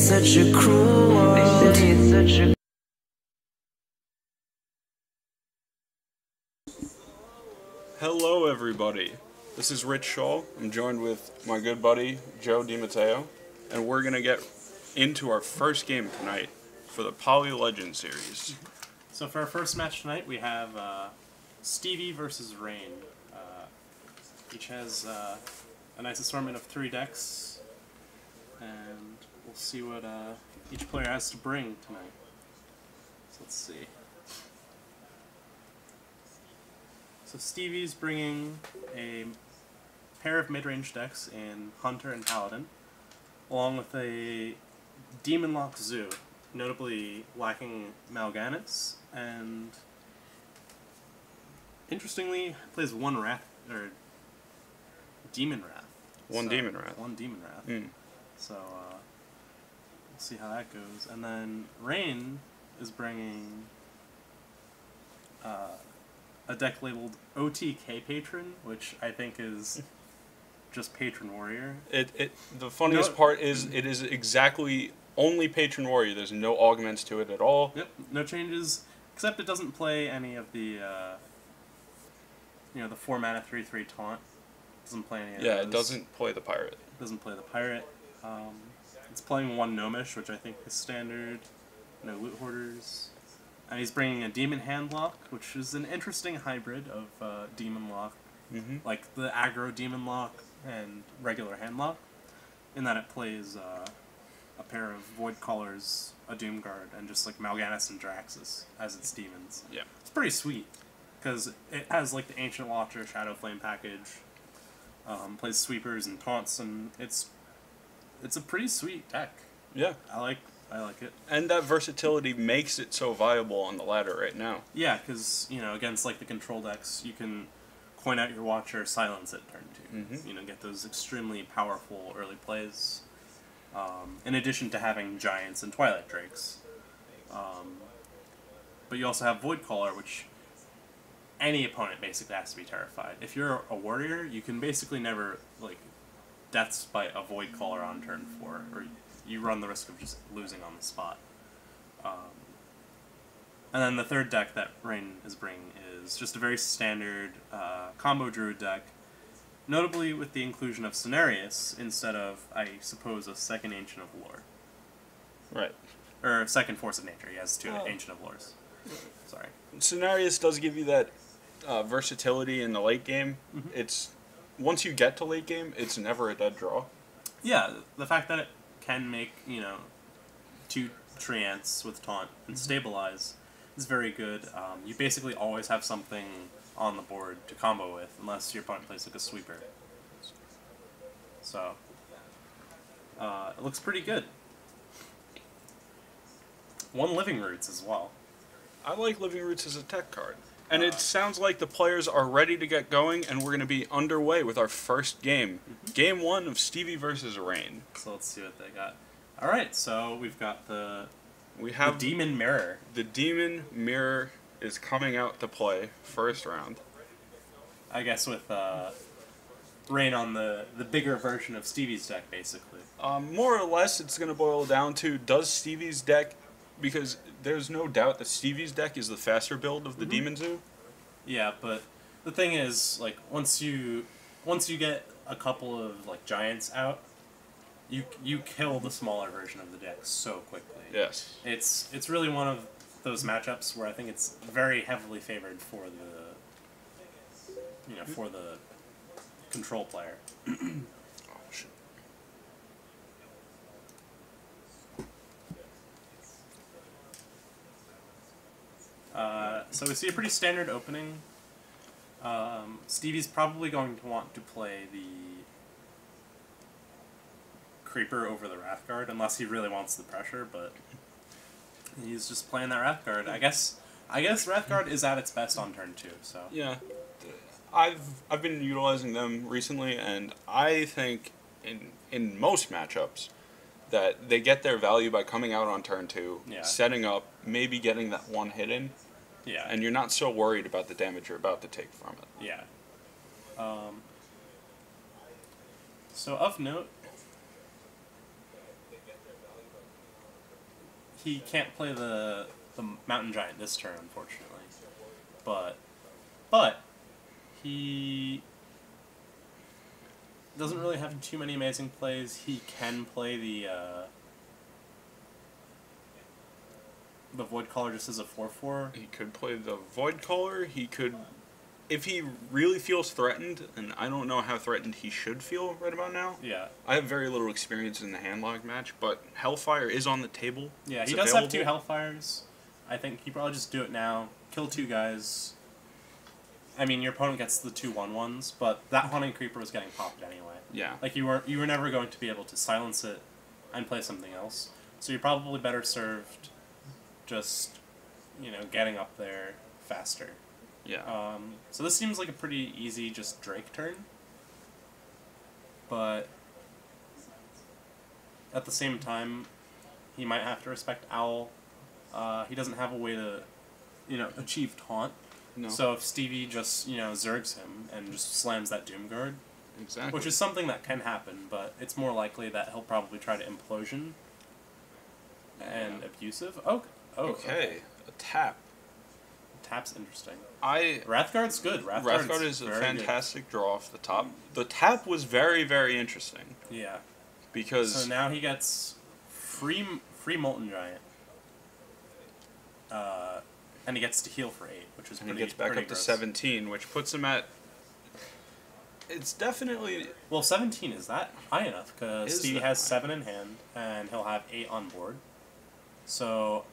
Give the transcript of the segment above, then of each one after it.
such a cruel world. They say it's such a Hello everybody, this is Rich Shaw. I'm joined with my good buddy Joe DiMatteo, and we're going to get into our first game tonight for the Poly Legend series. So for our first match tonight, we have Stevie versus Rain. Each has a nice assortment of 3 decks, and we'll see what each player has to bring tonight. So let's see. So Stevie's bringing a pair of mid-range decks in Hunter and Paladin, along with a Demon Lock Zoo, notably lacking Mal'Ganis, and interestingly plays one Wrath, or Demon Wrath. One Demon Wrath. One Demon Wrath. Mm. So we'll see how that goes. And then Rain is bringing a deck labeled OTK Patron, which I think is just Patron Warrior. The funniest part is it is exactly only Patron Warrior. There's no augments to it at all. Yep, no changes, except it doesn't play any of the the 4 mana 3/3 taunt. Doesn't play any of those. Yeah, it doesn't play the pirate. Doesn't play the pirate. It's playing 1 Gnomish, which I think is standard. No Loot Hoarders. And he's bringing a Demon Handlock, which is an interesting hybrid of Demon Lock, like the aggro Demon Lock and regular Handlock, in that it plays a pair of Void Callers, a Doomguard, and just like Mal'Ganis and Draxus as its demons. Yeah. It's pretty sweet, because it has like the Ancient Watcher, Shadow Flame package, plays sweepers and taunts, and it's a pretty sweet deck. Yeah. I like it. And that versatility makes it so viable on the ladder right now. Yeah, because, against, like, the control decks, you can coin out your Watcher, silence it turn 2. Get those extremely powerful early plays, in addition to having Giants and Twilight Drakes. But you also have Void Caller, which any opponent basically has to be terrified. If you're a warrior, you can basically never, like, deaths by a Void Caller on turn 4, or you run the risk of just losing on the spot. And then the third deck that Rain is bringing is just a very standard combo druid deck, notably with the inclusion of Cenarius instead of, I suppose, a second Ancient of Lore. Right. Or second Force of Nature. He has 2 Ancient of Lores. Sorry. Cenarius does give you that versatility in the late game. It's once you get to late game, it's never a dead draw. Yeah, the fact that it can make, 2 Treants with Taunt and Stabilize is very good. You basically always have something on the board to combo with, unless your opponent plays like a sweeper. So, it looks pretty good. 1 Living Roots as well. I like Living Roots as a tech card. And it sounds like the players are ready to get going, and we're going to be underway with our first game. Game 1 of Stevie versus Rain. So let's see what they got. Alright, so we've got the Demon Mirror. The Demon Mirror is coming out to play first round. I guess with Rain on the bigger version of Stevie's deck, basically. More or less, it's going to boil down to, does Stevie's deck... Because there's no doubt that Stevie's deck is the faster build of the Demon Zoo. Yeah, but the thing is, like, once you get a couple of like Giants out, you kill the smaller version of the deck so quickly. Yes. It's really one of those matchups where I think it's very heavily favored for the control player. So we see a pretty standard opening. Stevie's probably going to want to play the Creeper over the Wrathguard, unless he really wants the pressure, but he's just playing that Wrathguard. I guess Wrathguard is at its best on turn 2, so... Yeah. I've been utilizing them recently, and I think in most matchups that they get their value by coming out on turn 2, setting up, maybe getting that 1 hit in, and you're not so worried about the damage you're about to take from it. Yeah. So of note, he can't play the Mountain Giant this turn, unfortunately. But he doesn't really have too many amazing plays. He can play the Void Caller just as a 4/4. He could play the Void Caller. He could, if he really feels threatened, and I don't know how threatened he should feel right about now. Yeah. I have very little experience in the handlock match, but Hellfire is on the table. Yeah, It's he does available. have 2 Hellfires. I think he probably just do it now. Kill 2 guys. I mean, your opponent gets the 2 1/1s, but that Haunting Creeper was getting popped anyway. Yeah. Like you were never going to be able to silence it and play something else. So you're probably better served just, getting up there faster. Yeah. So this seems like a pretty easy just Drake turn. But at the same time, he might have to respect Owl. He doesn't have a way to, achieve taunt. No. So if Stevie just, zergs him and just slams that Doom Guard, Exactly. which is something that can happen, but it's more likely that he'll probably try to Implosion and Abusive. Okay. A tap. Tap's interesting. Wrathguard Wrathguard's good. Wrathguard is a very fantastic draw off the top. The tap was very, very interesting good. Yeah. because So now he gets free Molten Giant. And he gets to heal for 8, which is and pretty he gets back pretty up to gross. 17, which puts him at. It's definitely. Well, 17 is that high enough because Is Stevie that has high? 7 in hand and he'll have 8 on board. So,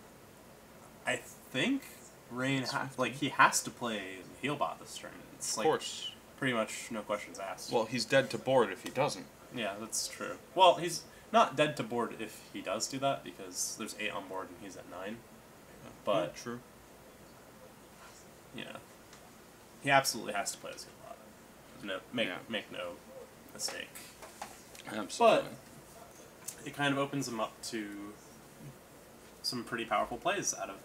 I think Rain he has to play Healbot this turn. It's Of course. pretty much no questions asked. Well, he's dead to board if he doesn't. Yeah, that's true. Well, he's not dead to board if he does do that because there's 8 on board and he's at 9. But Yeah, true. he absolutely has to play as Healbot. Make no mistake. Absolutely. It kind of opens him up to some pretty powerful plays out of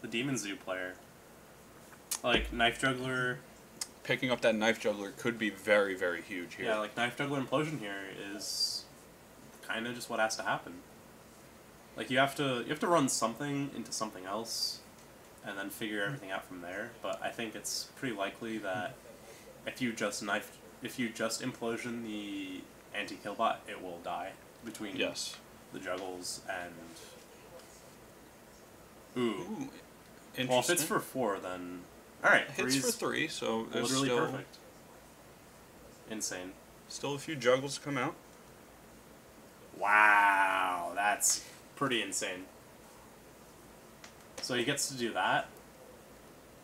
the Demon Zoo player. Like Knife Juggler. Picking up that Knife Juggler could be very, very huge here. Yeah, like Knife Juggler Implosion here is kind of just what has to happen. Like you have to run something into something else, and then figure everything out from there. But I think it's pretty likely that if you just Implosion the anti-Killbot, it will die between the juggles and. Ooh. Interesting. Well, if it's for 4, then alright. Hits for 3, so there's literally still, perfect. Insane. still a few juggles to come out. Wow, that's pretty insane. So he gets to do that.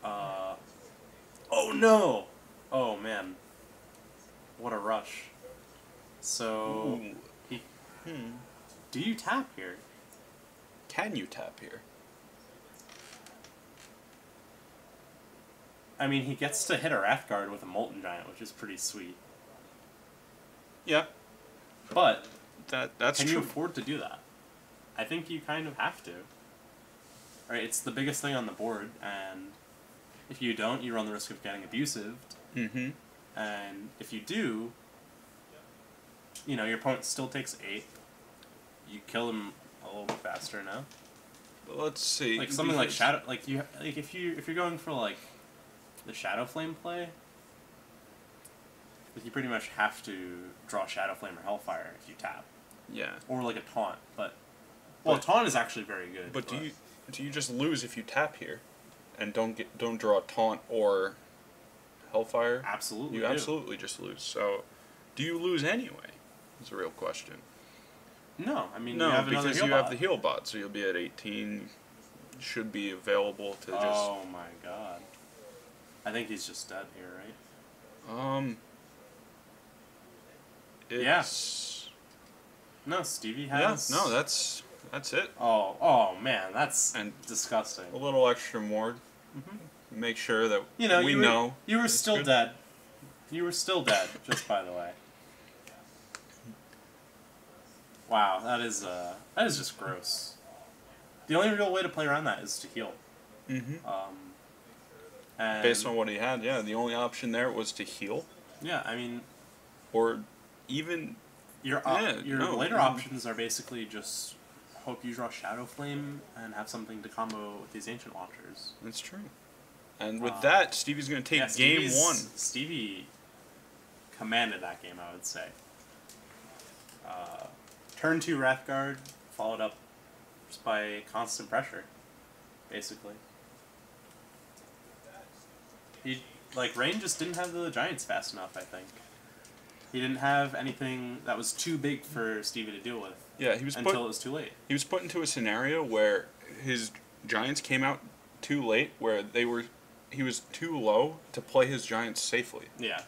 Oh no! Oh man. What a rush. So Ooh. do you tap here? Can you tap here? I mean, he gets to hit a Wrathguard with a Molten Giant, which is pretty sweet. Yeah. But That's can true. you afford to do that? I think you kind of have to. Right, it's the biggest thing on the board, and if you don't, you run the risk of getting abusived. Mm-hmm. And if you do, your opponent still takes 8. You kill him a little bit faster now. But let's see. Like something like Shadow, if you're going for like the Shadow Flame play, you pretty much have to draw Shadow Flame or Hellfire if you tap. Yeah. Or like a taunt, but taunt is actually very good. But do you just lose if you tap here, and don't draw a taunt or Hellfire? Absolutely. You absolutely just lose. So, do you lose anyway? That's a real question. No, I mean No, you have because another you have the heal heal bot, so you'll be at 18. Should be available to just. Oh my god. I think he's just dead here, right? It's, No, Stevie has. Yeah. No, that's it. Oh man, that's And disgusting. a little extra more. Mm-hmm. Make sure that we you know. you were it's still good. dead. You were still dead, just by the way. Wow, that is just gross. The only real way to play around that is to heal. Mm-hmm. And Based on what he had, yeah, the only option there was to heal, yeah, I mean, or even your Yeah, your no, later yeah. options are basically just hope you draw Shadow Flame and have something to combo with these Ancient Watchers. That's true. And with that, Stevie's going to take game 1. Stevie commanded that game, I would say. Turn 2 Wrathguard, followed up just by constant pressure, basically. Rain just didn't have the Giants fast enough, I think. He didn't have anything that was too big for Stevie to deal with. Yeah, he was until it was too late. He was put into a scenario where his Giants came out too late, where he was too low to play his Giants safely. Yeah.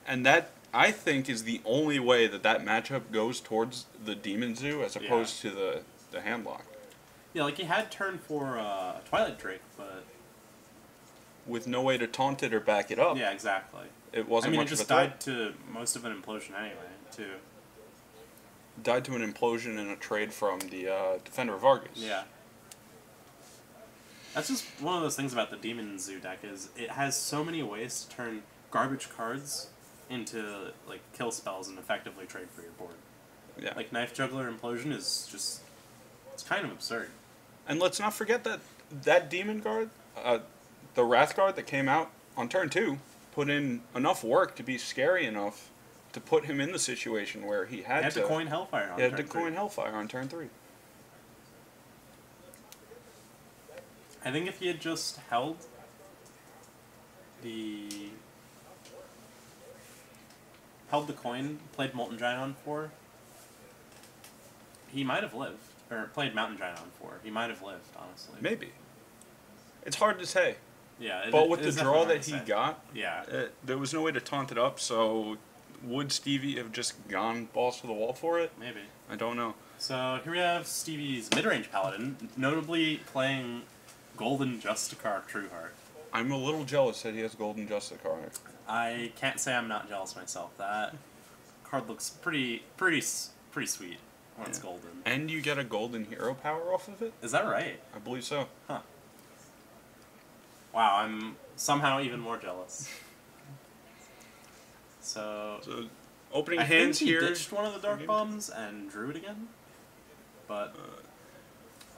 And that, I think, is the only way that matchup goes towards the Demon Zoo as opposed to the Handlock. Yeah, like he had turn for Twilight Drake, but with no way to taunt it or back it up. Yeah, exactly. It wasn't much it just of a threat. died to most of an implosion anyway, too. Died to an implosion in a trade from the Defender of Vargas. Yeah. That's just one of those things about the Demon Zoo deck is it has so many ways to turn garbage cards into kill spells and effectively trade for your board. Yeah. Like Knife Juggler Implosion is just it's kind of absurd. And let's not forget that Demon card, the Wrath card that came out on turn 2, put in enough work to be scary enough to put him in the situation where he had to coin Hellfire on turn 3. He had to coin Hellfire on turn 3. I think if he had just held the coin, played Molten Giant on 4, he might have lived. Or played Mountain Giant on 4. He might have lived, honestly. Maybe. It's hard to say. Yeah. But with the draw that he got, yeah, there was no way to taunt it up, so would Stevie have just gone balls to the wall for it? Maybe. I don't know. So here we have Stevie's mid-range Paladin, notably playing Golden Justicar Trueheart. I'm a little jealous that he has Golden Justicar. I can't say I'm not jealous myself. That card looks pretty sweet when it's golden. And you get a golden hero power off of it? Is that right? I believe so. Huh. Wow, I'm somehow even more jealous. So opening hands here. I think he ditched one of the Dark Bombs and drew it again. But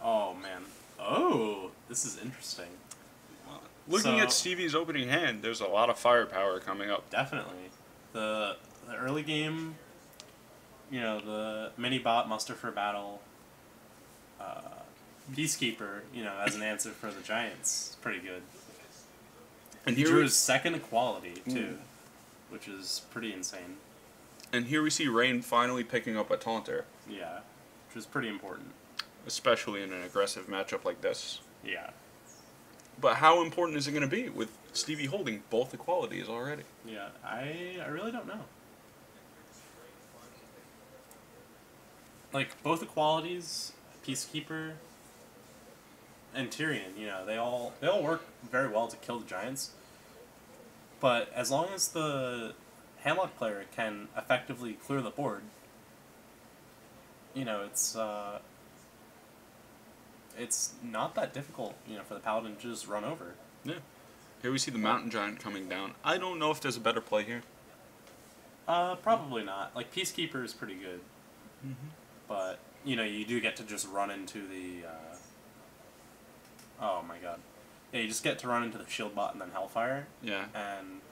oh man. Oh, this is interesting. Looking at Stevie's opening hand, there's a lot of firepower coming up. Definitely. The early game, the mini bot muster for battle, Peacekeeper, as an answer for the Giants, pretty good. And he drew his second equality too, which is pretty insane. And here we see Rain finally picking up a taunter. Yeah, which is pretty important. Especially in an aggressive matchup like this. Yeah. But how important is it going to be with Stevie holding both equalities already? Yeah, I really don't know. Both equalities, Peacekeeper and Tyrion, they all work very well to kill the Giants. But as long as the Handlock player can effectively clear the board, it's not that difficult, for the Paladin to just run over. Yeah. Here we see the Mountain Giant coming down. I don't know if there's a better play here. Probably not. Peacekeeper is pretty good. Mm-hmm. But, you do get to just run into the, oh my god. Yeah, you just get to run into the shield bot and then Hellfire. Yeah. And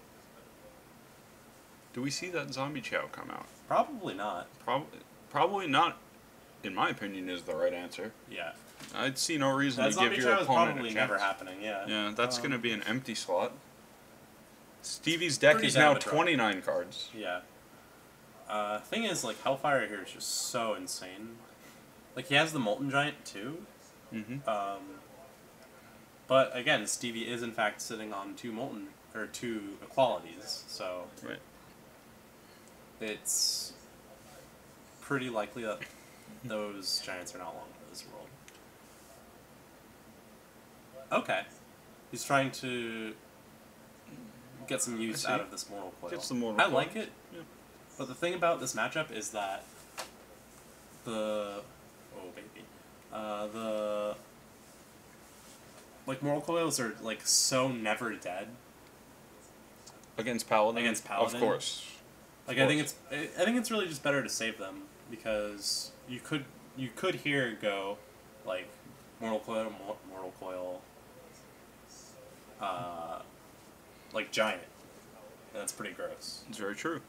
do we see that Zombie Chow come out? Probably not. Probably not, in my opinion, is the right answer. Yeah. I'd see no reason to give your opponent a chance. That Zombie Chow is probably never happening, yeah. Yeah, that's going to be an empty slot. Stevie's deck is now 29 cards. Yeah. Thing is, Hellfire here is just so insane. He has the Molten Giant, too. Mm-hmm. But, again, Stevie is, in fact, sitting on two equalities, so... Right. It's pretty likely that those Giants are not long for this world. Okay. He's trying to get some use out of this Mortal Coil. Gets the Mortal I Coil. like it, yeah. But the thing about this matchup is that Mortal Coils are so never dead. Against Paladin? Of course. I think it's really just better to save them because you could, you could here go, like, Mortal Coil, Mortal Coil, like Giant. And that's pretty gross. It's very true.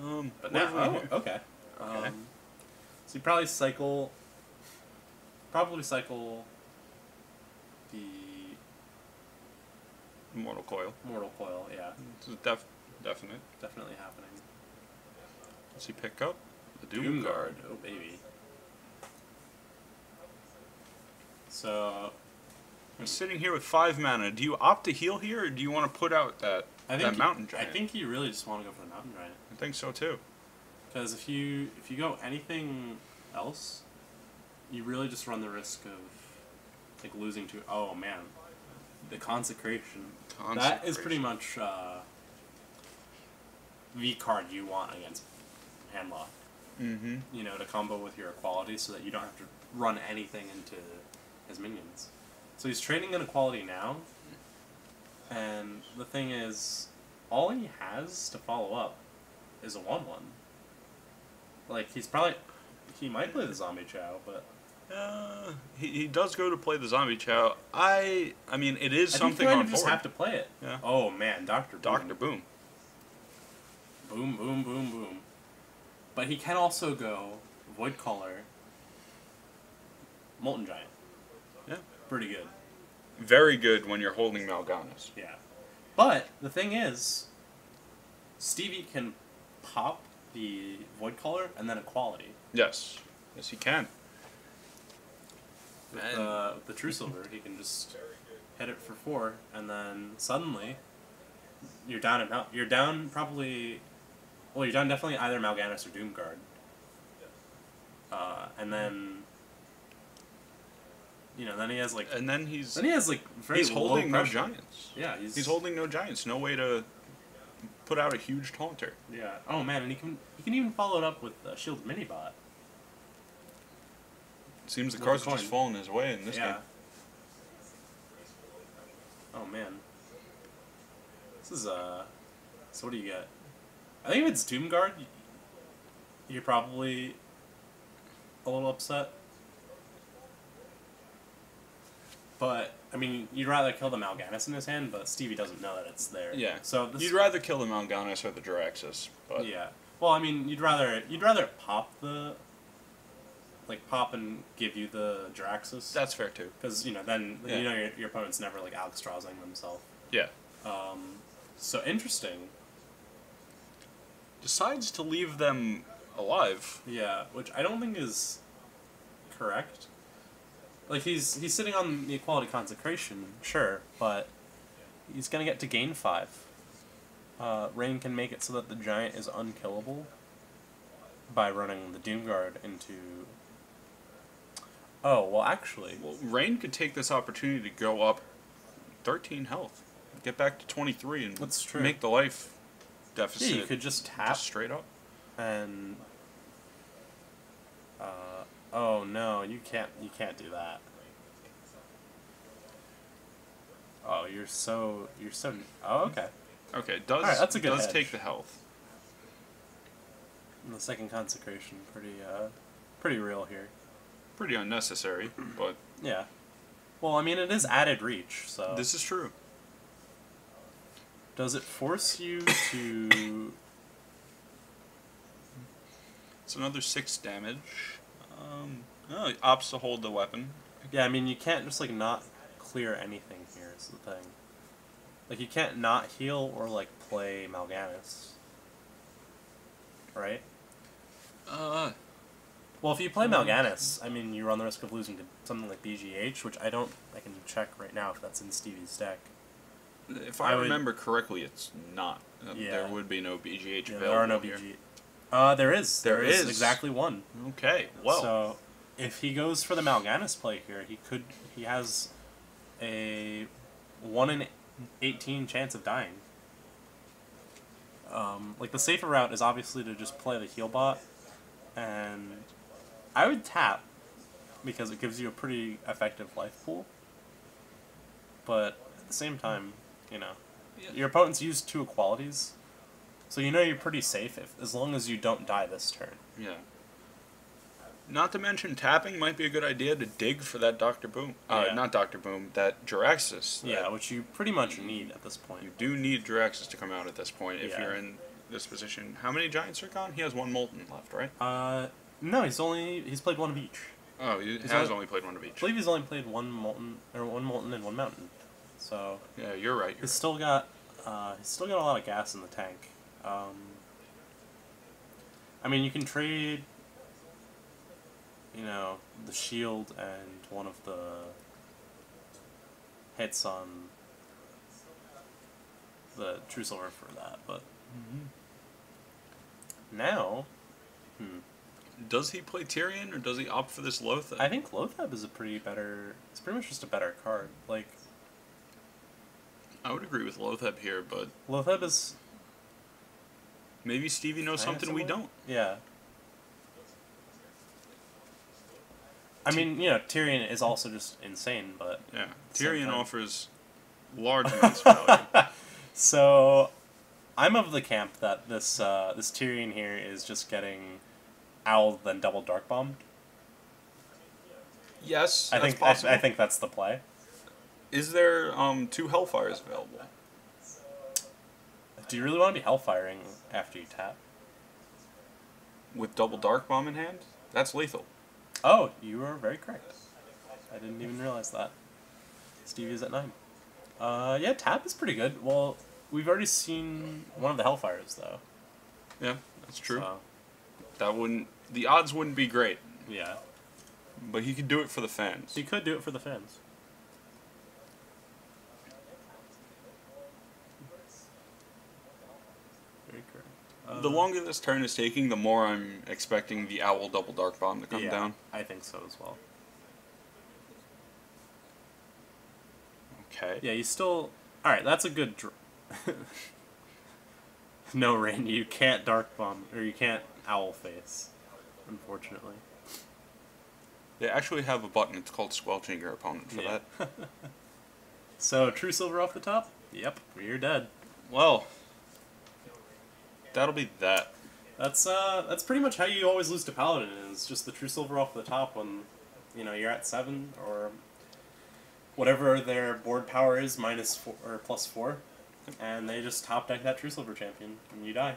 But what now, have we here? okay. Okay. So you probably cycle the Mortal Coil. Mortal Coil, yeah. This is definite. Definitely happening. Does he pick up the Doom Guard. Oh, baby. So... I'm sitting here with 5 mana. Do you opt to heal here, or do you want to put out that Mountain Giant? I think you really just want to go for the Mountain Giant. I think so too. Because if you go anything else, you really just run the risk of like losing to. Oh man, the Consecration. That is pretty much the card you want against Handlock. Mm-hmm. You know, to combo with your equality so that you don't have to run anything into his minions. So he's trading an equality now, and the thing is, all he has to follow up is a 1/1. Like, he might play the Zombie Chow, but... He does go to play the Zombie Chow. I mean, it is something on board. You just have to play it. Yeah. Oh, man, Dr. Boom. Dr. Boom. Boom, boom, boom, boom. But he can also go Void Caller, Molten Giant. Yeah. Pretty good. Very good when you're holding Mal'Ganis. Yeah. But the thing is, Stevie can pop the Void Caller and then Equality. Yes. Yes, he can. With the True Silver, he can just hit it for 4, and then suddenly you're down you're down probably. Well, you're down definitely either Mal'Ganis or Doomguard. And then. You know, then he has like. And then he's very he's low holding no pressure. giants. Yeah, he's holding no giants. No way to put out a huge taunter. Yeah. Oh man, and he can even follow it up with Shield Minibot. Seems the cards are just falling his way in this game. Oh man. This is So what do you get? I think if it's Doomguard, you're probably a little upset. But, I mean, you'd rather kill the Mal'Ganis in his hand, but Stevie doesn't know that it's there. Yeah. So you'd rather kill the Mal'Ganis or the Jiraxxus, but yeah. Well, I mean, you'd rather pop the pop and give you the Jiraxxus. That's fair too. Because you know then you know your opponent's never like Alexstrasing themselves. Yeah. So interesting. Decides to leave them alive. Yeah, which I don't think is correct. Like, he's sitting on the Equality Consecration, sure, but he's going to get to gain 5. Rain can make it so that the Giant is unkillable by running the Doomguard into... Oh, well, actually... Well, Rain could take this opportunity to go up 13 health. Get back to 23 and That's true. Make the life deficit. Yeah, you could just tap. Just straight up. And... oh no, you can't do that. Oh, you're so oh, okay. Okay, does Alright, that's a good hedge. Take the health. And the second Consecration, pretty real here. Pretty unnecessary, but yeah. Well, I mean, it is added reach, so this is true. Does it force you to? It's another 6 damage. Oh, it opts to hold the weapon. Yeah, I mean, you can't just like not clear anything here. Is the thing. Like, you can't not heal or like play Mal'Ganis. Right? Well, if you play Mal'Ganis, I mean, you run the risk of losing to something like BGH, which I can check right now if that's in Stevie's deck. If I remember correctly, it's not. Yeah. There would be no BGH available. There are no here. BGH. There is. There is exactly one. Okay, well. So, if he goes for the Mal'Ganis play here, he has a 1 in 18 chance of dying. Like, the safer route is obviously to just play the heal bot, and I would tap, because it gives you a pretty effective life pool, but at the same time, you know, your opponent's used 2 equalities, so you know you're pretty safe as long as you don't die this turn. Yeah. Not to mention, tapping might be a good idea to dig for that Dr. Boom. Yeah. Not Dr. Boom, that Jiraxis. Yeah, which you pretty much need at this point. You do need Jiraxis to come out at this point if Yeah. you're in this position. How many Giants are gone? He has one Molten left, right? No, he's played one of each. Oh, he has only played one of each. I believe he's only played one Molten and one Mountain. So Yeah, you're right. he's still got a lot of gas in the tank. I mean, you can trade, the shield and one of the hits on the True Silver for that, but now, Does he play Tyrion, or does he opt for this Lothar? I think Lothab is it's pretty much just a better card. Like, I would agree with Lothab here, but Lothab is... maybe Stevie knows something we don't. Yeah. I mean, Tyrion is also just insane, but... Yeah, Tyrion offers large amounts of value. So, I'm of the camp that this Tyrion here is just getting Owl then double Dark Bombed. Yes, I that's possible. I think that's the play. Is there 2 Hellfires available? Do you really want to be Hellfiring after you tap? With double Dark Bomb in hand? That's lethal. Oh, you are very correct. I didn't even realize that. Stevie's at 9. Yeah, tap is pretty good. Well, we've already seen one of the Hellfires, though. Yeah, that's true. So, the odds wouldn't be great, yeah. but he could do it for the fans. He could do it for the fans. Very correct. The longer this turn is taking, the more I'm expecting the Owl double Dark Bomb to come down. I think so as well. Okay. Yeah, you still... Alright, that's a good... No, Rain, you can't Dark Bomb, or you can't Owl Face, unfortunately. They actually have a button, it's called Squelching your opponent for that. So, True Silver off the top? Yep, you're dead. Well, that'll be that. That's pretty much how you always lose to Paladin, is just the True Silver off the top when, you're at 7, or whatever their board power is, -4 or +4, and they just top deck that True Silver champion, and you die.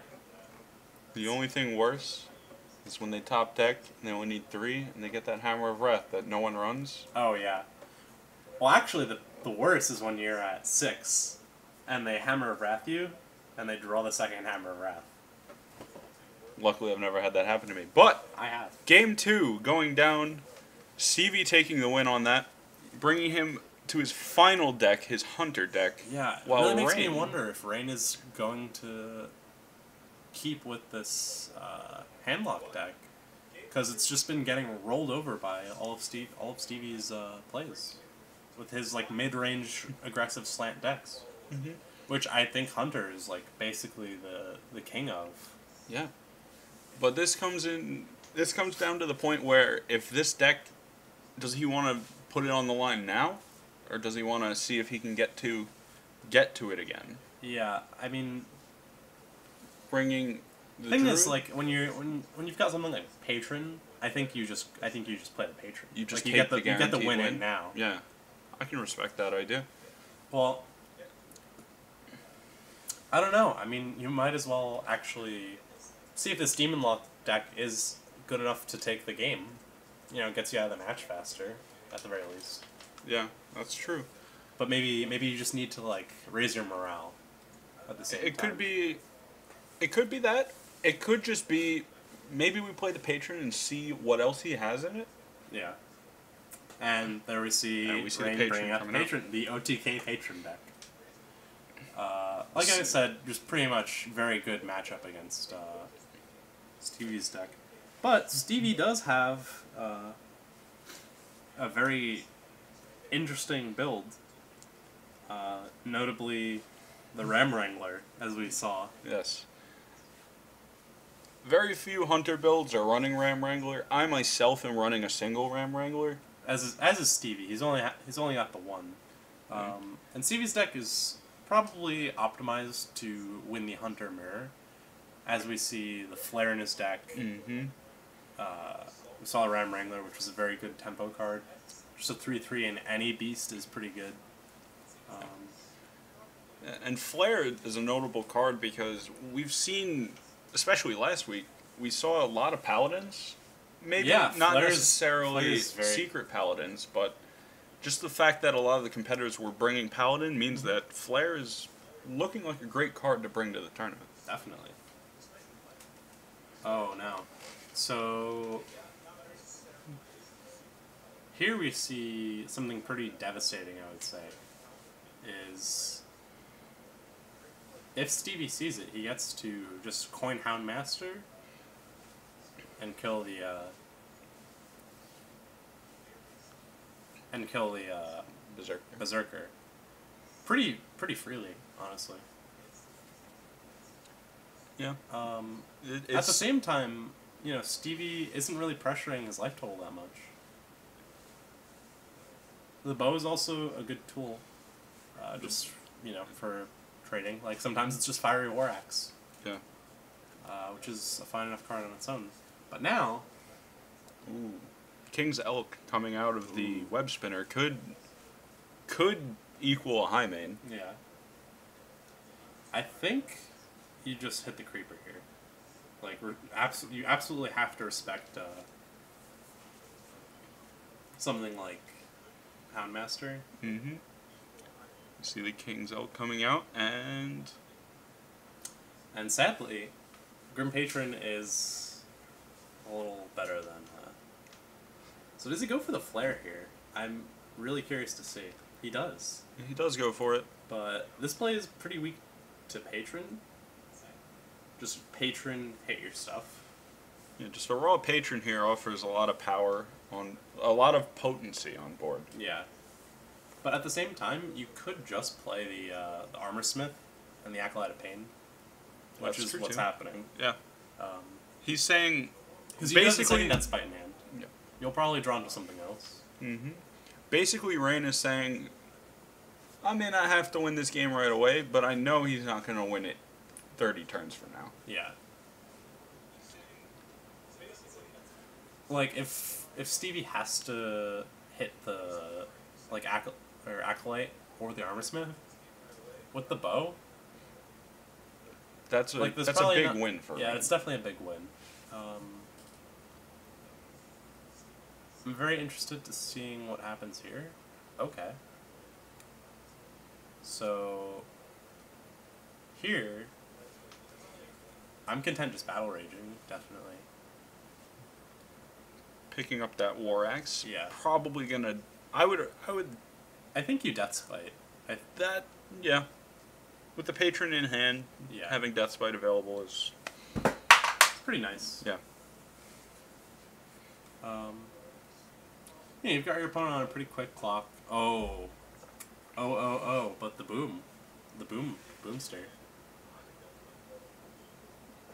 The only thing worse is when they top deck and they only need 3, and they get that Hammer of Wrath that no one runs. Oh, yeah. Well, actually, the worst is when you're at 6, and they Hammer of Wrath you, and they draw the second Hammer of Wrath. Luckily, I've never had that happen to me. But, I have. Game 2, going down, Stevie taking the win on that, bringing him to his final deck, his Hunter deck. Yeah, it while really makes me Rain- wonder if Rain is going to keep with this handlock deck, because it's just been getting rolled over by all of Stevie's plays with his like mid-range aggressive slant decks, which I think Hunter is like basically the king of. Yeah. But this comes down to the point where if this deck, does he want to put it on the line now, or does he want to see if he can get to it again? Yeah, I mean, Bringing the thing Druid, is, like when you've got something like Patron, I think you just play the Patron. you just like, take you get the guaranteed win in now. Yeah, I can respect that idea. Well, I don't know. I mean, you might as well actually see if this Demon Lock deck is good enough to take the game. Gets you out of the match faster, at the very least. Yeah, that's true. But maybe you just need to like raise your morale at the same time. It could be that. It could just be maybe we play the Patron and see what else he has in it. Yeah. And there we see And we see the Rain Patron bringing out the coming out. Patron, the OTK Patron deck. Like I said, just pretty much very good matchup against Stevie's deck. But Stevie does have a very interesting build. Notably, the Ram Wrangler, as we saw. Yes. Very few Hunter builds are running Ram Wrangler. I myself am running a single Ram Wrangler. As is Stevie. He's only got the one. And Stevie's deck is probably optimized to win the Hunter Mirror, as we see the Flare in his deck. We saw Ram Wrangler, which was a very good tempo card. Just a 3/3 and any beast is pretty good. And Flare is a notable card because we've seen, especially last week, we saw a lot of paladins. Maybe not necessarily secret paladins, but just the fact that a lot of the competitors were bringing paladin means that Flare is looking like a great card to bring to the tournament. Definitely. Oh, no. So here we see something pretty devastating, I would say, is if Stevie sees it, he gets to just coin Hound Master and kill the Berserker. Pretty freely, honestly. Yeah. At the same time, you know, Stevie isn't really pressuring his life total that much. The bow is also a good tool, just, you know, for trading. Like, sometimes it's just Fiery War Axe. Yeah. Which is a fine enough card on its own. But now... Ooh. King's Elk coming out of the Web Spinner could equal a high main. Yeah. I think you just hit the creeper here. Like, you absolutely have to respect something like Houndmaster. Mm-hmm. See the King's Elk coming out, and sadly, Grim Patron is a little better than. So does he go for the flare here? I'm really curious to see. He does. He does go for it. But this play is pretty weak to Patron. Just Patron, hit your stuff. Yeah, just a raw Patron here offers a lot of power, on a lot of potency on board. Yeah. But at the same time, you could just play the Armor Smith and the Acolyte of Pain, which is what's happening. Yeah. He's saying... Because basically... Death Spite in hand. Yeah. You'll probably draw into something else. Mm-hmm. Basically, Rain is saying, I may not have to win this game right away, but I know he's not going to win it 30 turns from now. Yeah. Like, if Stevie has to hit the, like, Acolyte or the Armor Smith with the bow... That's a big win for Rain. Yeah, it's definitely a big win. I'm very interested to seeing what happens here. Okay. So here, I'm content just battle raging, definitely. Picking up that War Axe. Yeah. Probably gonna. I would. I think you Death Spite. Yeah. With the Patron in hand, yeah. Having Death Spite available is pretty nice. Yeah. Yeah, you've got your opponent on a pretty quick clock. But the Boomster.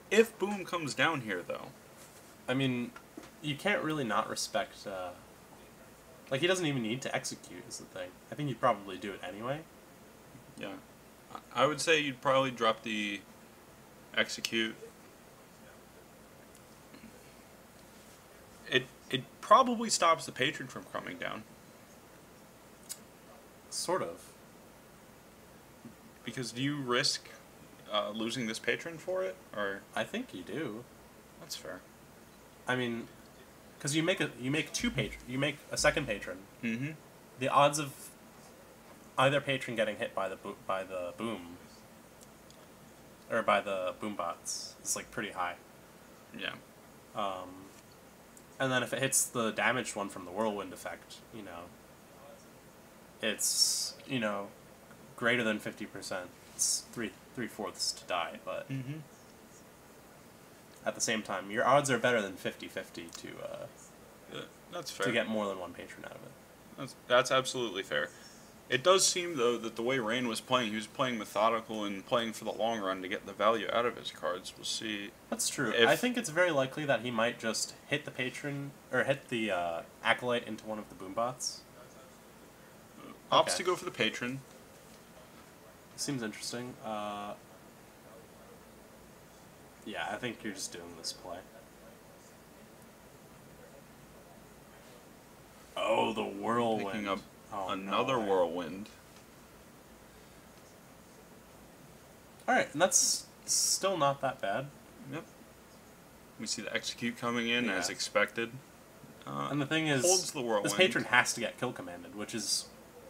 If Boom comes down here, though, I mean, you can't really not respect. Like, he doesn't even need to execute. Is the thing. I think you'd probably do it anyway. Yeah, I would say you'd probably drop the execute. It probably stops the Patron from coming down. Sort of. Because do you risk losing this Patron for it, or? I think you do. That's fair. I mean, because you make a second Patron. Mm-hmm. The odds of either Patron getting hit by the boom or by the boom bots is like pretty high. Yeah. And then if it hits the damaged one from the whirlwind effect, it's greater than 50%. It's 3/4 to die, but at the same time, your odds are better than 50-50 that's fair. To get more than one Patron out of it. That's absolutely fair. It does seem, though, that the way Rain was playing, he was playing methodical and playing for the long run to get the value out of his cards. We'll see. That's true. I think it's very likely that he might just hit the Patron, or hit the Acolyte into one of the boombots. Opts to go for the Patron. Seems interesting. Yeah, I think you're just doing this play. Oh, the whirlwind. Picking up no another way. whirlwind. Alright, and that's still not that bad. Yep. We see the execute coming in as Yeah. expected. And the thing is, holds the whirlwind. this patron has to get kill commanded, which is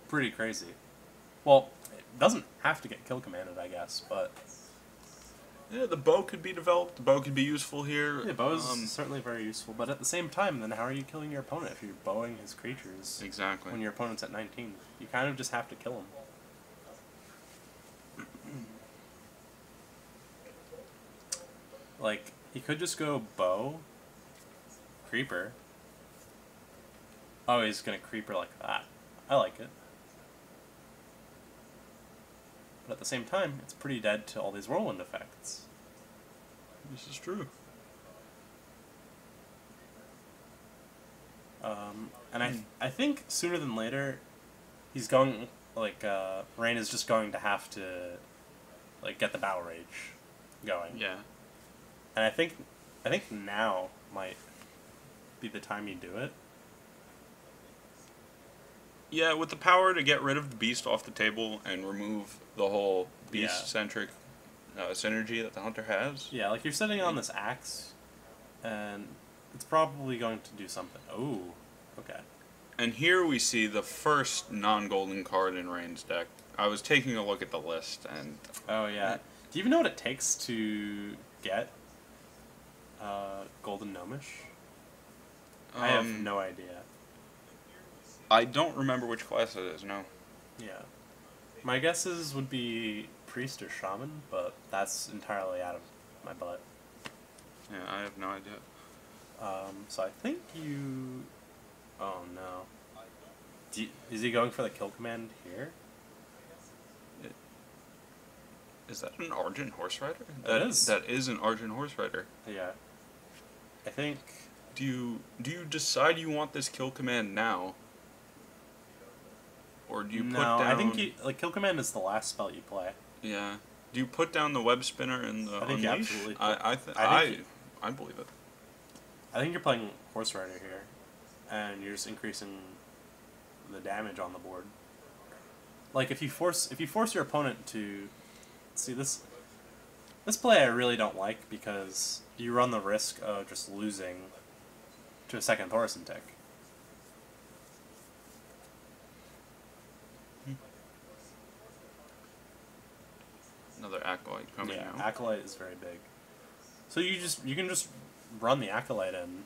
pretty crazy. Well, it doesn't have to get kill commanded, I guess, but... Yeah, the bow could be developed. The bow could be useful here. Yeah, bow is certainly very useful, but at the same time, then how are you killing your opponent if you're bowing his creatures? Exactly. When your opponent's at 19. You kind of just have to kill him. Like, he could just go bow, creeper. Oh, he's gonna creeper like that. I like it. But at the same time, it's pretty dead to all these whirlwind effects. This is true. And I think sooner than later, he's going, like, Rain is just going to have to, like, get the Battle Rage going. Yeah. And I think now might be the time you do it. Yeah, with the power to get rid of the beast off the table and remove the whole beast-centric synergy that the hunter has. Yeah, like you're sitting on this axe, and it's probably going to do something. Oh, okay. And here we see the first non-golden card in Rain's deck. I was taking a look at the list, and... Oh, yeah. Do you even know what it takes to get Golden Gnomish? I have no idea. I don't remember which class it is, no. Yeah. My guesses would be Priest or Shaman, but that's entirely out of my butt. Yeah, I have no idea. So I think you... Oh, no. Is he going for the kill command here? Is that an Argent Horse Rider? It is. That is an Argent Horse Rider. Yeah. I think... Do you decide you want this kill command now? Or do you put down... I think like kill command is the last spell you play. Yeah. Do you put down the web spinner and the I think unleash? you absolutely put, I believe it. I think you're playing Horse Rider here, and you're just increasing the damage on the board. Like if you force your opponent to see this play, I really don't like because you run the risk of just losing to a second Thorson tick. Another Acolyte coming out. Acolyte is very big. So you can just run the Acolyte in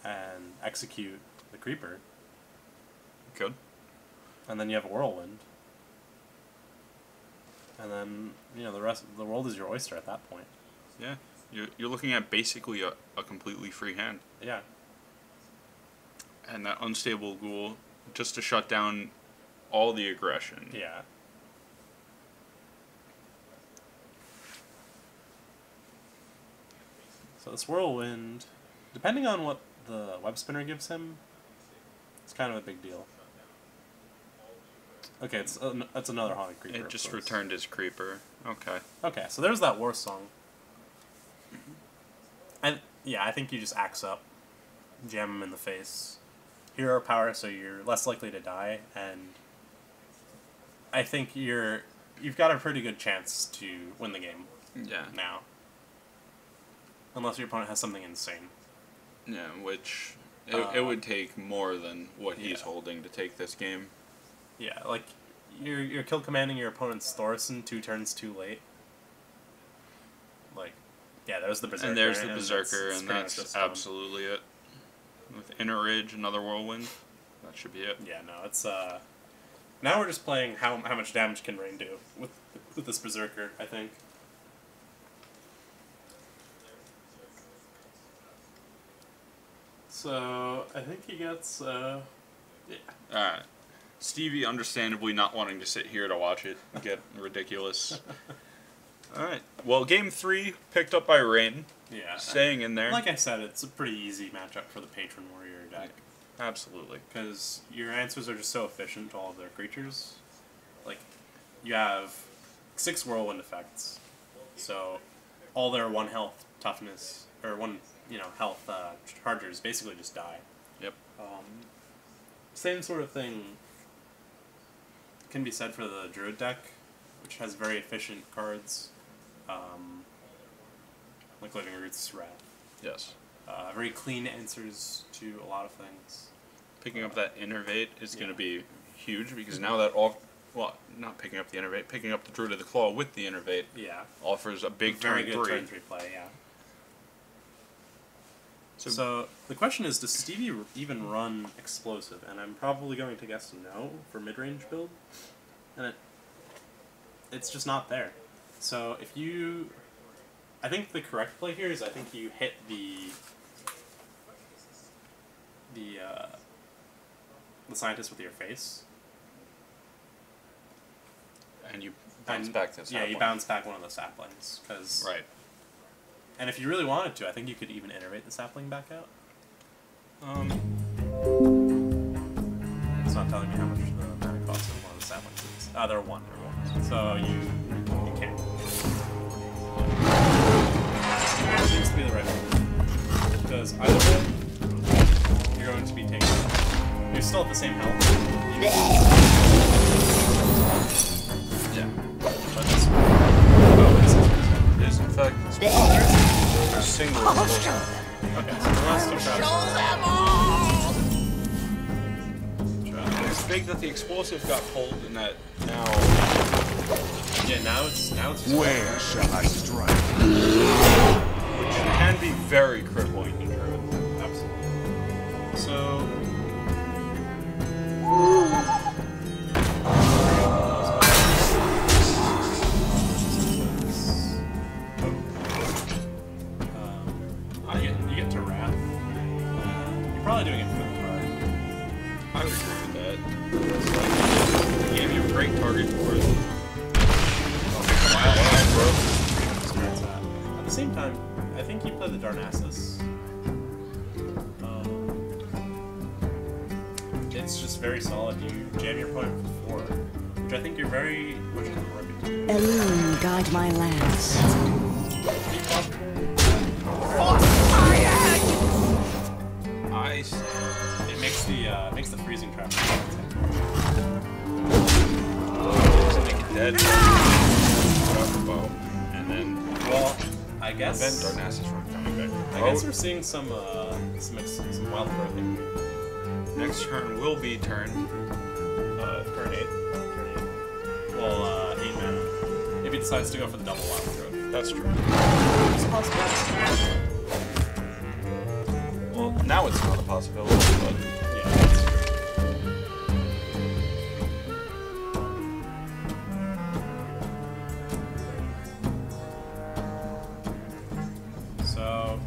and execute the Creeper. Good. And then you have a Whirlwind. And then, the rest of the world is your oyster at that point. Yeah. You're looking at basically a completely free hand. Yeah. And that Unstable Ghoul just to shut down all the aggression. Yeah. So this Whirlwind, depending on what the web spinner gives him, it's kind of a big deal. Okay, it's another Haunted Creeper. It just returned his Creeper. Okay. Okay, so there's that War Song. And yeah, I think you just axe up, jam him in the face. Hero power, so you're less likely to die, and I think you've got a pretty good chance to win the game. Yeah. Now. Unless your opponent has something insane. Yeah, which it would take more than what he's holding to take this game. Yeah, like you're kill commanding your opponent's Thorson 2 turns too late. Like, yeah, there's the Berserker. And there's the Berserker, it's and pretty much that's just absolutely it. With Inner Ridge, another Whirlwind, that should be it. Yeah, no, it's now we're just playing how much damage can Rain do with this Berserker, I think. So I think he gets yeah. Alright. Stevie understandably not wanting to sit here to watch it get ridiculous. Alright. Well, game 3 picked up by Rain. Yeah. Staying in there. Like I said, it's a pretty easy matchup for the Patron Warrior deck. Absolutely. Because your answers are just so efficient to all of their creatures. Like, you have 6 Whirlwind effects. So, all their 1 health toughness, or 1, health chargers basically just die. Yep. Same sort of thing can be said for the Druid deck, which has very efficient cards, like Living Roots, Wrath. Yes. Very clean answers to a lot of things. Picking up that Innervate is going to be huge because now that not picking up the Innervate, picking up the Druid of the Claw with the Innervate offers a big very turn good 3. turn 3 play, yeah. So the question is, does Stevie even run Explosive? And I'm probably going to guess no for mid-range build. And it's just not there. So if you... I think the correct play here is I think you hit the scientist with your face. And you bounce back the sapling. Yeah, you bounce back one of the saplings. Right. And if you really wanted to, I think you could even iterate the sapling back out. It's not telling me how much the mana cost of one of the saplings is. They're one. So you can't. It seems to be the right one. Because either way, you're going to be taking... You're still at the same health. Yeah. But this one... Oh, this is in fact... a single explosive. Okay, so the last two shots. It's big that the explosive got pulled and that now... Yeah, now it's Where shall I strike? Which can be very critical in Druid. Absolutely. So... you get to Wrath. You're probably doing it for the card. I would agree with that. It gave you a great target for it. At the same time, I think you play the Darnassus. It's just very solid. You jam your opponent for 4, which I think you're very much in the market to do. Illume, guide my lance. It makes the freezing trap. Make it dead. Bow. And then... Well, I guess... Then Darnassus from coming back. I guess we're seeing some wild growth here. Next turn will be turn 8. Well, 8 mana. If he decides to go for the double wild growth. That's true. It's a possibility. Well, now it's not a possibility, but... Yeah, that's true. So,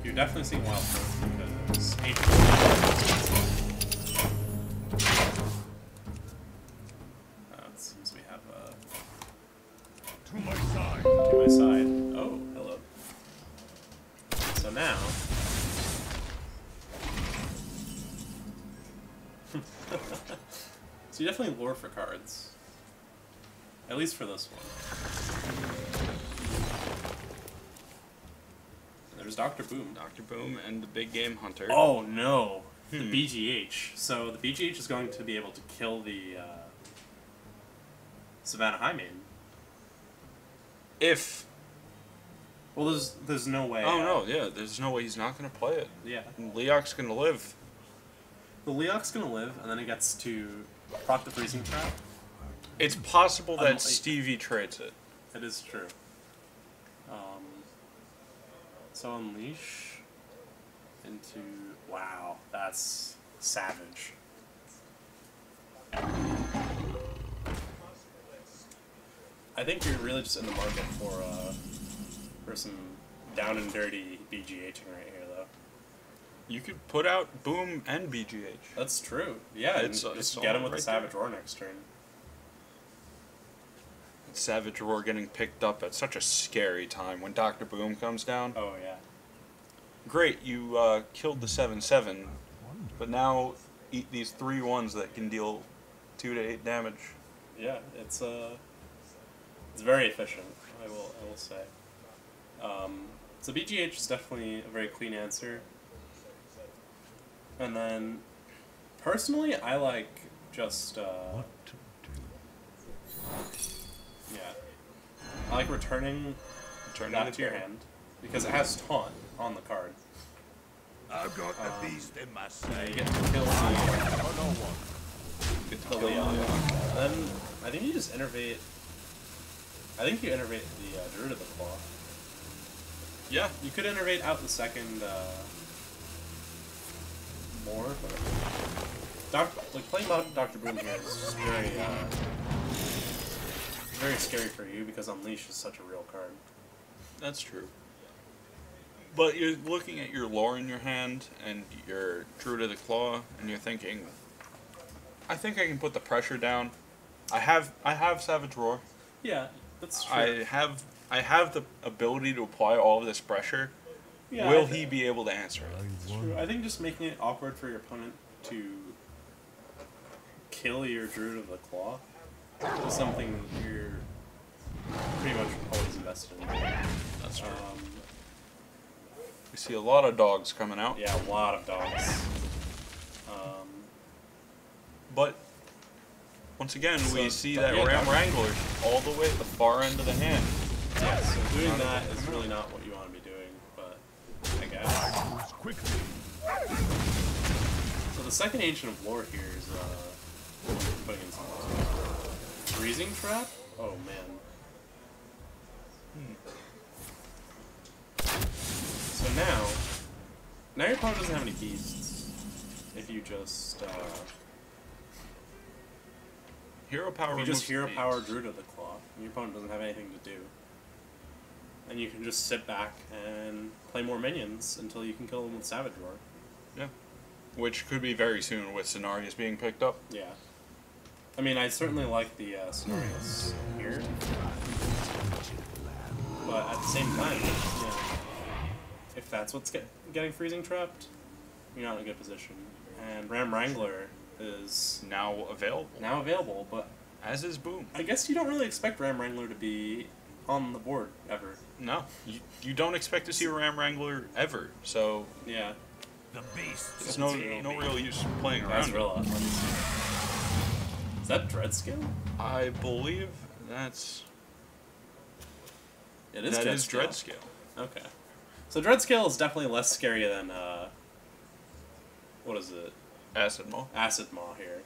you're definitely seeing wild growth because 8 it seems we have To my side. to my side. Oh, hello. So now... So you definitely lure for cards. At least for this one. There's Dr. Boom. Dr. Boom and the Big Game Hunter. Oh no! The BGH. So the BGH is going to be able to kill the Savannah Highmaiden. If... Well, there's no way. Oh no, yeah, there's no way he's not going to play it. Yeah. Leok's going to live. The Leok's gonna live, and then he gets to proc the freezing trap. It's possible that Stevie trades it. It is true. So unleash into... Wow, that's savage. I think you're really just in the market for some down and dirty BGHing right here, though. You could put out Boom and BGH. That's true. Yeah, It's just get him with right the Savage there. Roar next turn. Savage Roar getting picked up at such a scary time when Dr. Boom comes down. Oh, yeah. Great, you killed the 7/7, but now eat these 3/1s that can deal 2 to 8 damage. Yeah, it's very efficient, I will say. So BGH is definitely a very clean answer. And then, personally, I like just, What to do? yeah. I like returning back to your hand, because it has Taunt on the card. I've got the beast in my You sight. get to kill the For no one. Leon. Then, I think you just innervate... I think you innervate the Druid of the Claw. Yeah. You could innervate out the second, more, but... playing Dr. Boom here is just very scary for you, because Unleash is such a real card. That's true. But you're looking at your lore in your hand and your Druid of the Claw, and you're thinking, I think I can put the pressure down. I have Savage Roar. Yeah, that's true. I have the ability to apply all of this pressure. Yeah, Will he be able to answer it? It's true. I think just making it awkward for your opponent to kill your Druid of the Claw is something you're pretty much always invested in. That's true. We see a lot of dogs coming out. Yeah, a lot of dogs. But once again, we see that yeah, Ram Wrangler all the way at the far end of the hand. Yeah, so doing that is really not what you want to be doing, but I guess. Moves quickly. So the second Ancient of Lore here is putting in some Freezing Trap? Oh man. So now your opponent doesn't have any beasts. If you just Hero power. Hero Power Druid of the Claw, and your opponent doesn't have anything to do. And you can just sit back and play more minions until you can kill them with Savage Roar. Yeah. Which could be very soon with Cenarius being picked up. Yeah. I mean, I certainly like the Cenarius here. But at the same time, you know, if that's what's getting Freezing Trapped, you're not in a good position. And Ram Wrangler is Now available. but As is Boom. I guess you don't really expect Ram Wrangler to be on the board ever. No. You don't expect to see a Ram Wrangler ever, so Yeah. The beast. there's no real use playing around. Azrilla. Let me see. Is that Dreadscale? I believe that's... It is That Dreadscale. is Dreadscale. Okay. So Dreadscale is definitely less scary than, what is it? Acid Maw. Acid Maw here.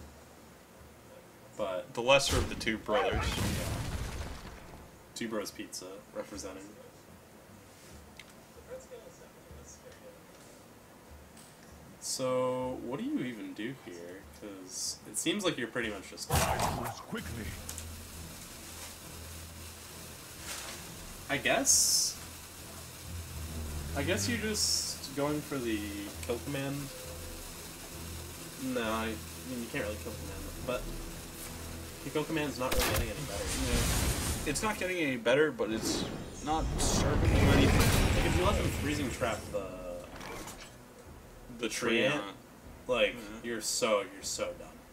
But The lesser of the two brothers. Two Bros Pizza representing. So, what do you even do here? Because it seems like you're pretty much just... Moves quickly. I guess you're just going for the kill command. No, I mean, you can't really kill command, but the kill command's not really getting any better. Yeah. It's not getting any better, but it's not serving you anything. Like, if you let them freezing trap The Treant, like, Mhm. you're so done.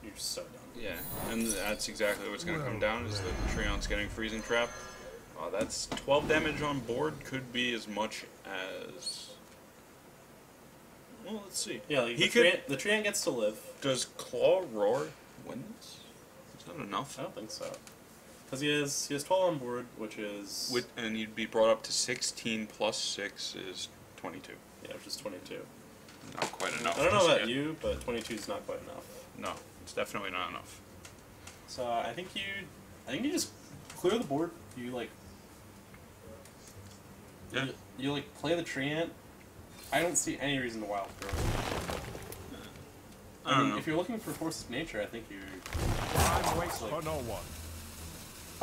You're so done. Yeah, and that's exactly what's going to come down, is the Treant's getting Freezing Trap. That's 12 damage on board, could be as much as... Well, let's see. Yeah, like, He the Treant gets to live. Does Claw Roar win this? Is that enough? I don't think so. Because he has 12 on board, which is... And you'd be brought up to 16 plus 6 is 22. Yeah, which is 22. Not quite enough. I don't know just about yet. you, but 22 is not quite enough. No, it's definitely not enough. So I think you just clear the board. You like, Yeah. you like play the Treant. I don't see any reason to wild throw. I don't know. If you're looking for Force of Nature, I think you're Time waits for no one.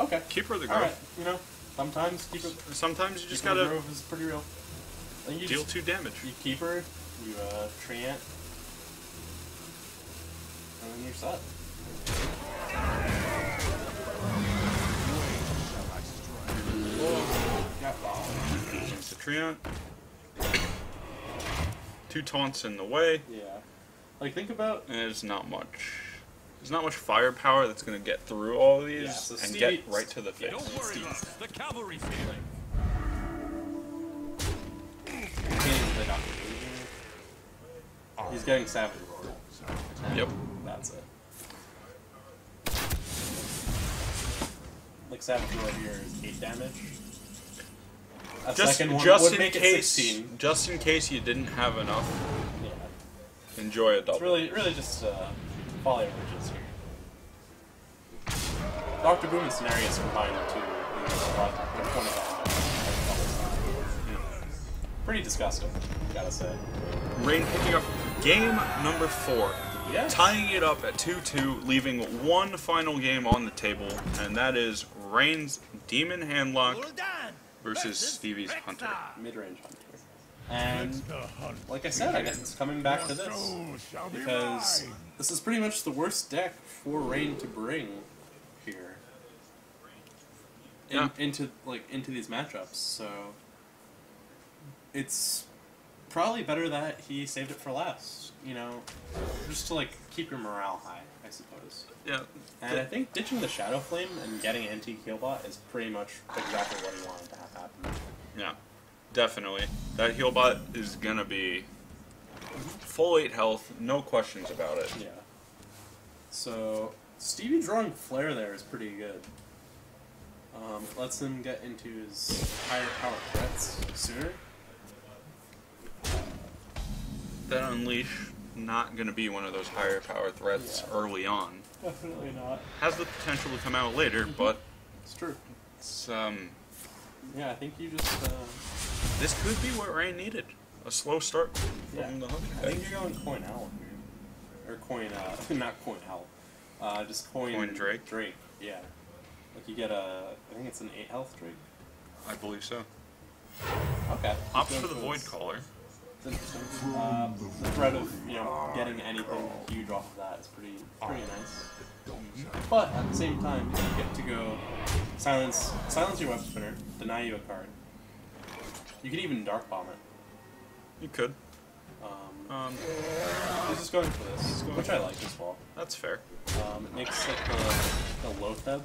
okay. Keeper of the All Grove. right, you know, sometimes Sometimes you just Keeper of the gotta Grove is pretty real. I think you deal just, 2 damage. you keeper, you Treant, and then you're set. Yeah. It's a Treant. 2 taunts in the way. Yeah. Like, think about... And there's not much. There's not much firepower that's gonna get through all of these Yeah, so and Stevie- get right to the face. Don't worry, lads. The cavalry's here. Can't even play Dr. Doom here. He's getting Savage Roar. Yep. That's it. Like Savage Roar here is 8 damage. A second one just would in make it case, 16. just in case you didn't have enough, Yeah. enjoy a double. It's really just folly averages here. Dr. Boom and Scenarios combined too. They're 20 damage. Pretty disgusting, gotta say. Rain picking up game number 4. Yes. Tying it up at 2-2, leaving one final game on the table, and that is Rain's Demon Handlock versus Stevie's Hunter. Mid-range Hunter. And, like I said, I guess it's coming back to this. Because this is pretty much the worst deck for Rain to bring here. Yeah. Into these matchups, so... It's probably better that he saved it for last, you know, just to, like, keep your morale high, I suppose. Yeah. And I think ditching the Shadow Flame and getting Antique Healbot is pretty much exactly what he wanted to have happen. Yeah, definitely. That Healbot is gonna be full 8 health, no questions about it. Yeah. So, Stevie drawing Flare there is pretty good. It lets him get into his higher power threats sooner. That Unleash, not gonna be one of those higher power threats early on. Definitely not. Has the potential to come out later, but It's true. it's, Yeah, I think you just, this could be what Rain needed. A slow start yeah. from the Hunter. I think you're going Coin Owl here. Or Coin, not Coin Owl. Just Coin Drake? Drake, yeah. Like you get a, I think it's an 8 health Drake. I believe so. Okay. Opts for the Void Caller. It's interesting. The threat of, you know, getting anything huge off of that is pretty nice. But at the same time, you get to go silence your web spinner, deny you a card. You could even dark bomb it. You could. He's just going for this, which I like as well. That's fair. It makes like the Lotheb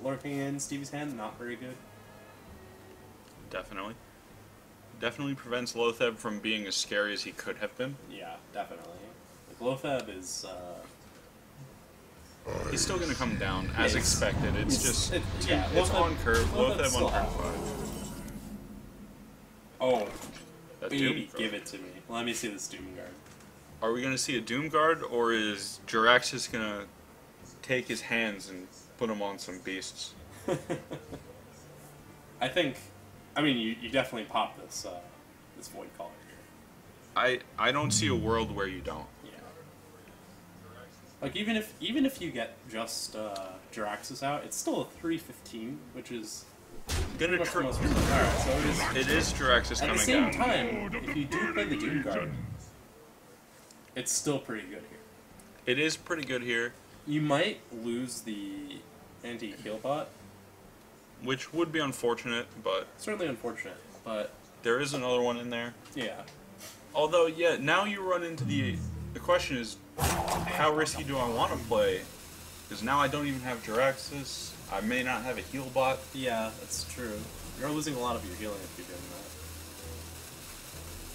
lurking in Stevie's hand not very good. Definitely. Definitely prevents Lotheb from being as scary as he could have been. Yeah, definitely. Like Lotheb is. He's still going to come down, as expected. It's just... it's Lotheb, on curve. Lotheb on turn 5. Oh, That baby, Doom give it to me. Let me see this Doom Guard. Are we going to see a Doom Guard, or is Jiraxis going to take his hands and put him on some beasts? I mean, you definitely pop this this Void Caller here. I don't see a world where you don't. Yeah. Like even if you get just Jiraxis out, it's still a 315, which is Gonna much the tr- most reasonable. Alright, so it is Jiraxis at coming the same down. time, if you do play the Doom Guard, it's still pretty good here. It is pretty good here, You might lose the anti-heal bot. which would be unfortunate, but Certainly unfortunate, but there is another one in there. yeah. Although, yeah, now you run into the question is, how risky do I want to play? Because now I don't even have Jiraxis. I may not have a heal bot. Yeah, that's true. You're losing a lot of your healing if you're doing that.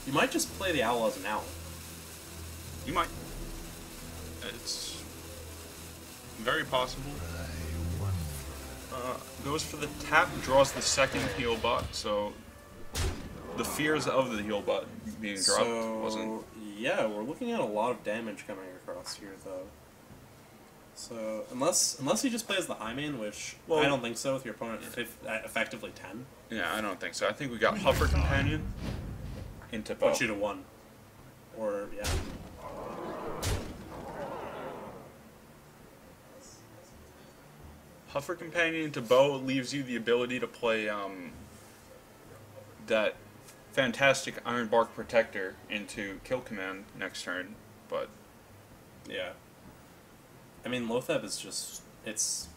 You might just play the Owl as an Owl. You might. It's very possible. Goes for the tap, draws the second heal bot, so the fears of the heal bot being dropped wasn't. Yeah, we're looking at a lot of damage coming across here, though. So unless he just plays the high main, which I don't think so, with your opponent at effectively 10. Yeah, I don't think so. I think we got Huffer Companion into bow. Put you to 1. Or, yeah. Huffer Companion into bow leaves you the ability to play that fantastic Iron Bark Protector into Kill Command next turn, but Yeah. I mean, Lotheb is just, it's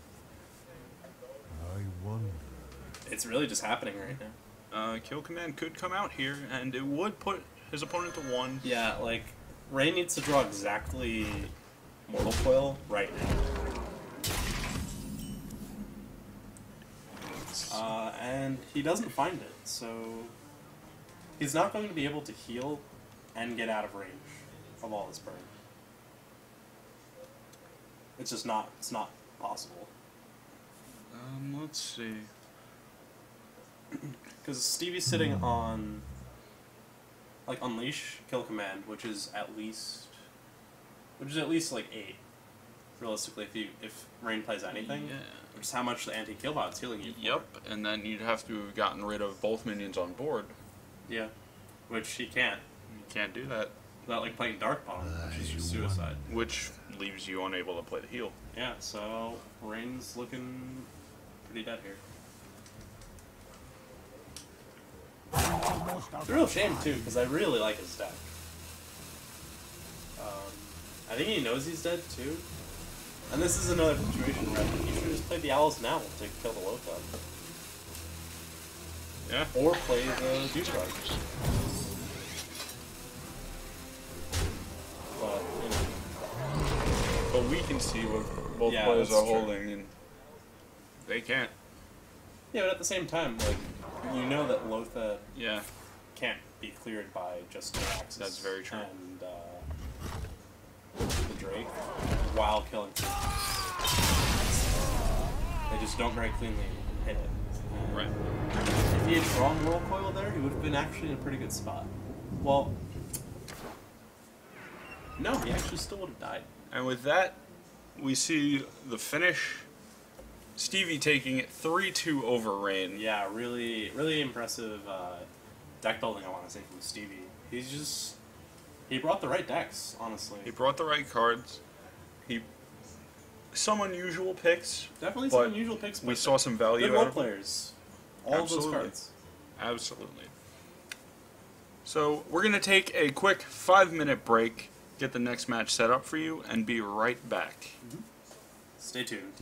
really just happening right now. Kill Command could come out here, and it would put his opponent to 1. Yeah, like, Ray needs to draw exactly Mortal Coil right now. And he doesn't find it, so he's not going to be able to heal and get out of range of all this burn. It's just not. It's not possible. Let's see. Because Stevie's sitting on, like, Unleash, Kill Command, which is at least like 8, realistically. If Rain plays anything, Yeah. which is how much the anti-kill bot's healing you. Yep, and then you'd have to have gotten rid of both minions on board. Yeah, which he can't. You can't do that, Without like playing Dark Bomb, which is just suicide. which leaves you unable to play the heal. Yeah, so Rain's looking pretty dead here. It's a real shame too, because I really like his deck. I think he knows he's dead too. And this is another situation where I think he should have just played the Owls now to kill the Lothar. Yeah. Or play the Dewdrop. But, you know. But we can see what both Yeah, players that's are true. holding, and they can't. Yeah, but at the same time, like, you know that Lothar Yeah. can't be cleared by just Jiraxis. That's very true. And the Drake, while killing people. They just don't very cleanly hit it. And Right. if he had drawn Whirl Coil there, he would have been actually in a pretty good spot. Well, no, he actually still would have died. And with that, we see the finish. Stevie taking it 3-2 over Rain. Yeah, really, really impressive deck building, I want to say, from Stevie. He brought the right decks, honestly. He brought the right cards. Some unusual picks. Definitely but some unusual picks. We but saw some value good out role of it. players. All Absolutely. of those cards. Absolutely. So we're going to take a quick 5-minute break, get the next match set up for you, and be right back. Stay tuned.